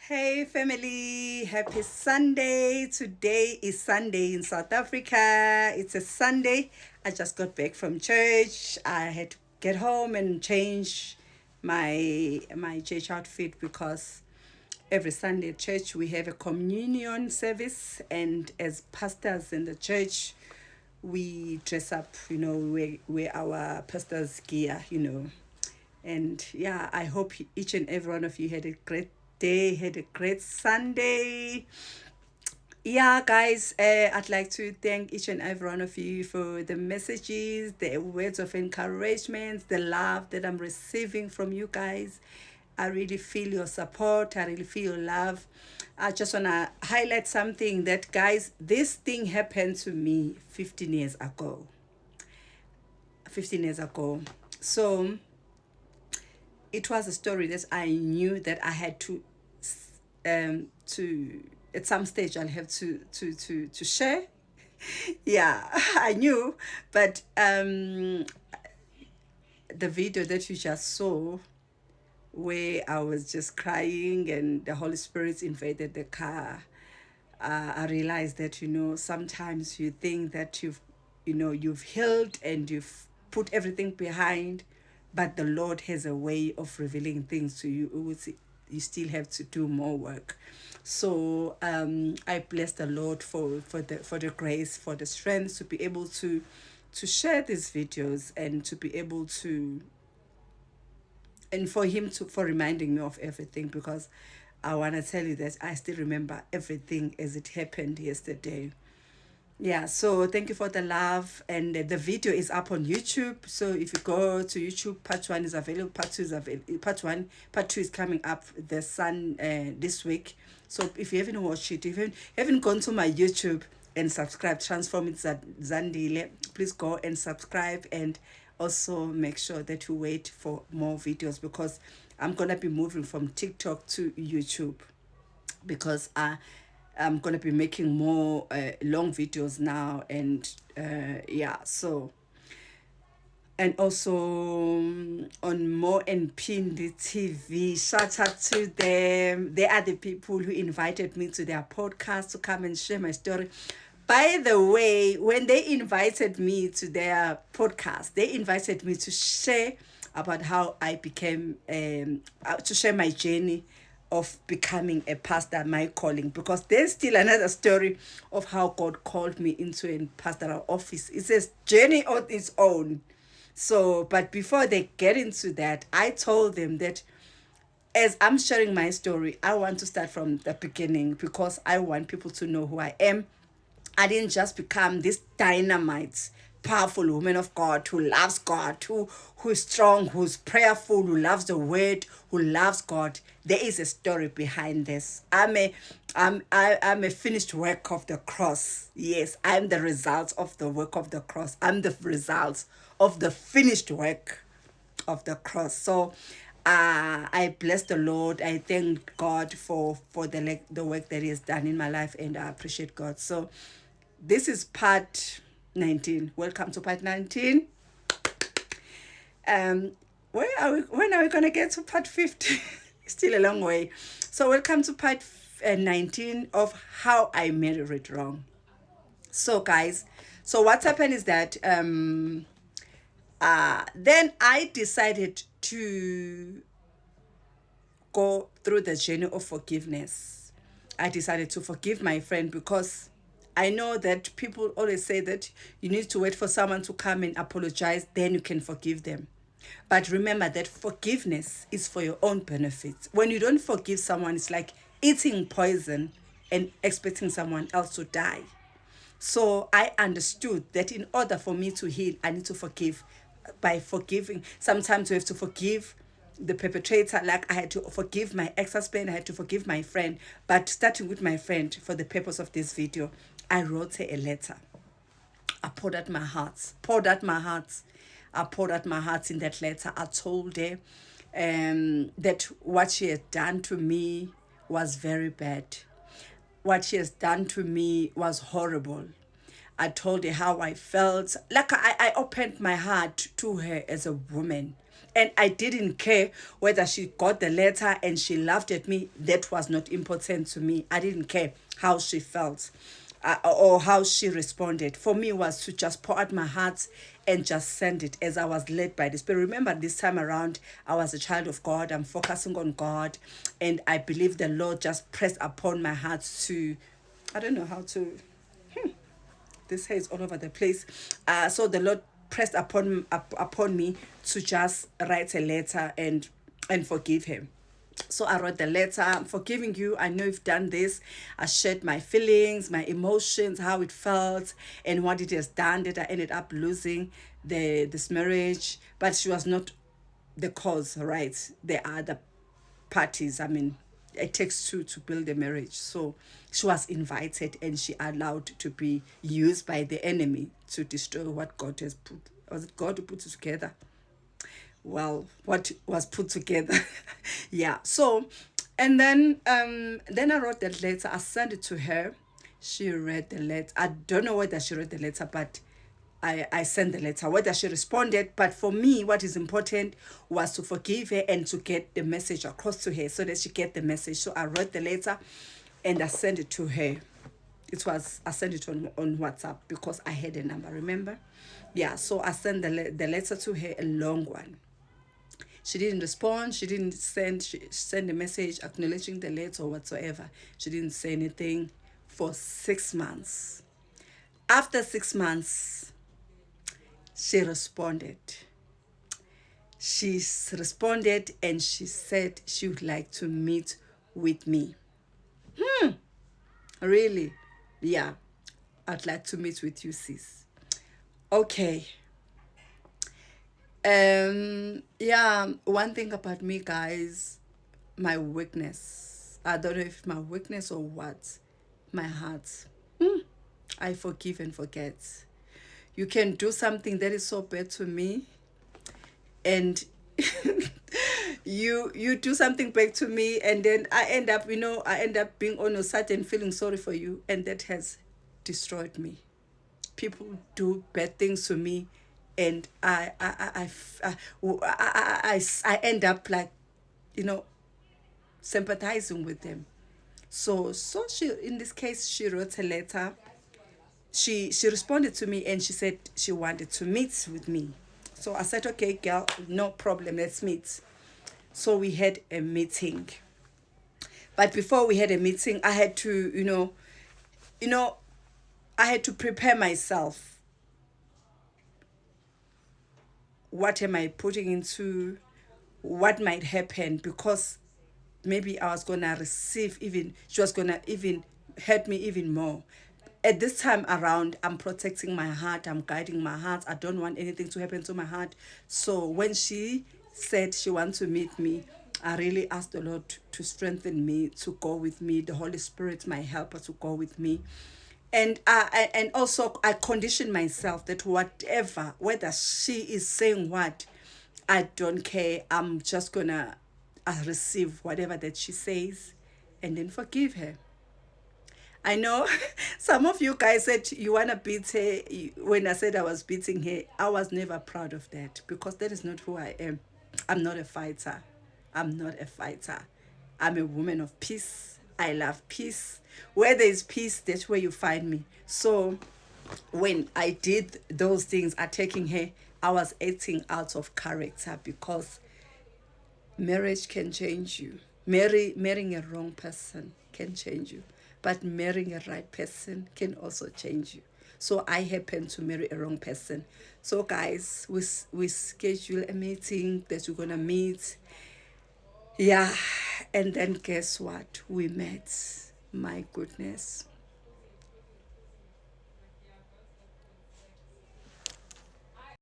Hey family, happy Sunday. Today is Sunday in South Africa. It's a Sunday. I just got back from church. I had to get home and change my church outfit because every Sunday at church we have a communion service, and as pastors in the church we dress up, wear our pastor's gear. And yeah, I hope each and every one of you had a great day, had a great Sunday. Yeah, guys, I'd like to thank each and every one of you for the messages, the words of encouragement, the love that I'm receiving from you guys. I really feel your support. I really feel your love. I just want to highlight something that, guys, this thing happened to me 15 years ago. 15 years ago. So it was a story that I knew that I had to at some stage I'll have to share. Yeah, I knew, but the video that you just saw, where I was just crying and the Holy Spirit invaded the car, I realized that sometimes you think that you've healed and you've put everything behind, but the Lord has a way of revealing things to you. You still have to do more work. So I bless the Lord for the grace, for the strength to be able to share these videos, and to be able to, and for him to, for reminding me of everything, because I want to tell you that I still remember everything as it happened yesterday. Yeah, so thank you for the love, and the video is up on YouTube. So if you go to YouTube, part one is available, part two is available. Part two is coming up this week. So if you haven't watched it, if you haven't gone to my YouTube and subscribe, Transform It Zandile, please go and subscribe, and also make sure that you wait for more videos, because I'm gonna be moving from TikTok to YouTube, because I'm gonna be making more long videos now, and yeah, so, and also on Mo and Pindi TV. Shout out to them. They are the people who invited me to their podcast to come and share my story. By the way, when they invited me to their podcast, they invited me to share about how I became, to share my journey of becoming a pastor, my calling, because there's still another story of how God called me into a pastoral office. It's a journey on its own. So, but before they get into that, I told them that as I'm sharing my story, I want to start from the beginning, because I want people to know who I am. I didn't just become this dynamite, powerful woman of God who loves God, who's strong, who's prayerful, who loves the word, who loves God. There is a story behind this. I'm a finished work of the cross. Yes, I'm the result of the work of the cross. I'm the result of the finished work of the cross. So I bless the Lord. I thank God for the work that He has done in my life, and I appreciate God. So this is part 19. Welcome to part 19. When are we gonna get to part 50? Still a long way. So welcome to part 19 of how I married it wrong. So guys, so what's happened is that then I decided to go through the journey of forgiveness. I decided to forgive my friend, because I know that people always say that you need to wait for someone to come and apologize, then you can forgive them. But remember that forgiveness is for your own benefit. When you don't forgive someone, it's like eating poison and expecting someone else to die. So I understood that in order for me to heal, I need to forgive. By forgiving, sometimes you have to forgive the perpetrator. Like I had to forgive my ex-husband, I had to forgive my friend. But starting with my friend, for the purpose of this video, I wrote her a letter. I poured out my heart. I poured out my heart in that letter. I told her that what she had done to me was very bad. What she has done to me was horrible. I told her how I felt. Like I opened my heart to her as a woman. And I didn't care whether she got the letter and she laughed at me. That was not important to me. I didn't care how she felt, or how she responded. For me, was to just pour out my heart and just send it as I was led by the Spirit. Remember, this time around, I was a child of God. I'm focusing on God. And I believe the Lord just pressed upon my heart to, I don't know how to, this hair is all over the place. So the Lord pressed upon me to just write a letter and forgive him. So I wrote the letter. I'm forgiving you. I know you've done this. I shared my feelings, my emotions, how it felt, and what it has done, that I ended up losing this marriage. But she was not the cause, right? The other parties. I mean, it takes two to build a marriage. So she was invited and she allowed to be used by the enemy to destroy what God has put. Was it God who put it together? Well, what was put together. Yeah. So, and then I wrote that letter. I sent it to her. She read the letter. I don't know whether she read the letter, but I sent the letter, whether she responded. But for me, what is important was to forgive her and to get the message across to her so that she get the message. So I wrote the letter and I sent it to her. I sent it on WhatsApp because I had a number, remember? Yeah, so I sent the letter to her, a long one. She didn't respond. She didn't send a message acknowledging the letter or whatsoever. She didn't say anything for 6 months. After 6 months, she responded. She responded and she said she would like to meet with me. Really? Yeah. I'd like to meet with you, sis. Okay. Yeah, one thing about me, guys, my weakness. I don't know if it's my weakness or what. My heart. I forgive and forget. You can do something that is so bad to me, and you do something back to me, and then I end up being on a side and feeling sorry for you, and that has destroyed me. People do bad things to me, and I end up like, you know, sympathizing with them. So she, in this case, she wrote a letter. She responded to me and she said she wanted to meet with me. So I said, okay, girl, no problem, let's meet. So we had a meeting. But before we had a meeting, I had to, you know, I had to prepare myself. What am I putting into? What might happen? Because maybe I was gonna receive even, she was gonna even hurt me even more. At this time around, I'm protecting my heart, I'm guiding my heart. I don't want anything to happen to my heart. So when she said she wants to meet me, I really asked the Lord to strengthen me, to go with me, the Holy Spirit, my helper, to go with me. And also I condition myself that whatever, whether she is saying what, I don't care. I'm just gonna receive whatever that she says, and then forgive her. I know some of you guys said you wanna beat her. When I said I was beating her, I was never proud of that because that is not who I am. I'm not a fighter. I'm not a fighter. I'm a woman of peace. I love peace. Where there is peace, that's where you find me. So when I did those things, attacking her, I was acting out of character because marriage can change you. Marrying a wrong person can change you, but marrying a right person can also change you. So I happened to marry a wrong person. So guys, we schedule a meeting that we're gonna meet. Yeah, and then guess what? We met. My goodness.